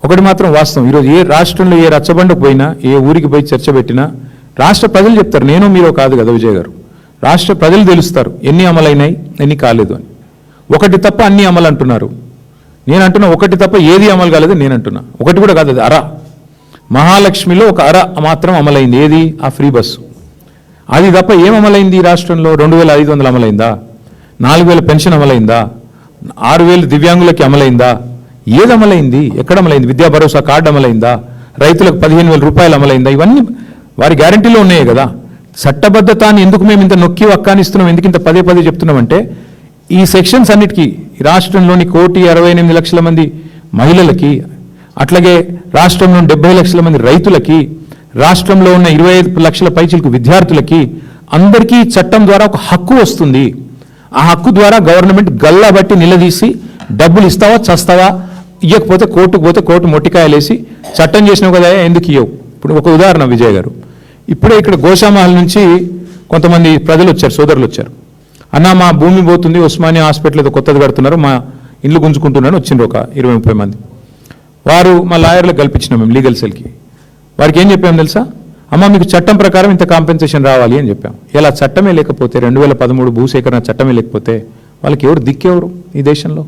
ఒకటి మాత్రం వాస్తవం, ఈరోజు ఏ రాష్ట్రంలో ఏ రచ్చబండకు పోయినా, ఏ ఊరికి పోయి చర్చ పెట్టినా రాష్ట్ర ప్రజలు చెప్తారు, నేను మీరు కాదు కదా విజయ్ గారు, రాష్ట్ర ప్రజలు తెలుస్తారు ఎన్ని అమలైనాయి ఎన్ని కాలేదు అని. ఒకటి తప్ప అన్ని అమలు అంటున్నారు. నేను అంటున్నా ఒకటి తప్ప ఏది అమలు కాలేదు నేను అంటున్నా. ఒకటి కూడా కాదు, అది అర. మహాలక్ష్మిలో ఒక అర మాత్రం అమలైంది, ఏది? ఆ ఫ్రీ బస్సు. అది తప్ప ఏం అమలైంది ఈ రాష్ట్రంలో? 2500 అమలైందా? 4000 పెన్షన్ అమలైందా? 6000 దివ్యాంగులకి అమలైందా? ఏది అమలైంది? ఎక్కడ అమలైంది? విద్యా భరోసా కార్డు అమలైందా? రైతులకు 15,000 రూపాయలు అమలైందా? ఇవన్నీ వారి గ్యారంటీలో ఉన్నాయి కదా. చట్టబద్ధతాన్ని ఎందుకు మేము ఇంత నొక్కి వక్కానిస్తున్నాం, ఎందుకు ఇంత పదే పదే చెప్తున్నామంటే, ఈ సెక్షన్స్ అన్నిటికీ రాష్ట్రంలోని 1,68,00,000 మంది మహిళలకి, అట్లాగే రాష్ట్రంలో 70 లక్షల మంది రైతులకి, రాష్ట్రంలో ఉన్న 25 లక్షల పైచిలకు విద్యార్థులకి అందరికీ చట్టం ద్వారా ఒక హక్కు వస్తుంది. ఆ హక్కు ద్వారా గవర్నమెంట్ గల్లాబట్టి నిలదీసి డబ్బులు ఇస్తావా చస్తావా, ఇవ్వకపోతే కోర్టుకు పోతే కోర్టు మొట్టికాయలేసి చట్టం చేసినావు కదా ఎందుకు ఇవ్వవు. ఇప్పుడు ఒక ఉదాహరణ విజయ్ గారు, ఇప్పుడే ఇక్కడ గోషామహల్ నుంచి కొంతమంది ప్రజలు వచ్చారు, సోదరులు వచ్చారు. అన్న మా భూమి పోతుంది, ఉస్మానియా హాస్పిటల్ ఏదో కొత్తది కడుతున్నారు, మా ఇల్లు గుంజుకుంటున్నాను వచ్చిండ్రు ఒక 20-30 మంది. వారు మా లాయర్లకు కల్పించినాం మేము లీగల్ సెల్కి. వారికి ఏం చెప్పాము తెలుసా? అమ్మ మీకు చట్టం ప్రకారం ఇంత కాంపెన్సేషన్ రావాలి అని చెప్పాం. ఇలా చట్టమే లేకపోతే, 2013 భూసేకరణ చట్టమే లేకపోతే వాళ్ళకి ఎవరు దిక్కెవరు ఈ దేశంలో?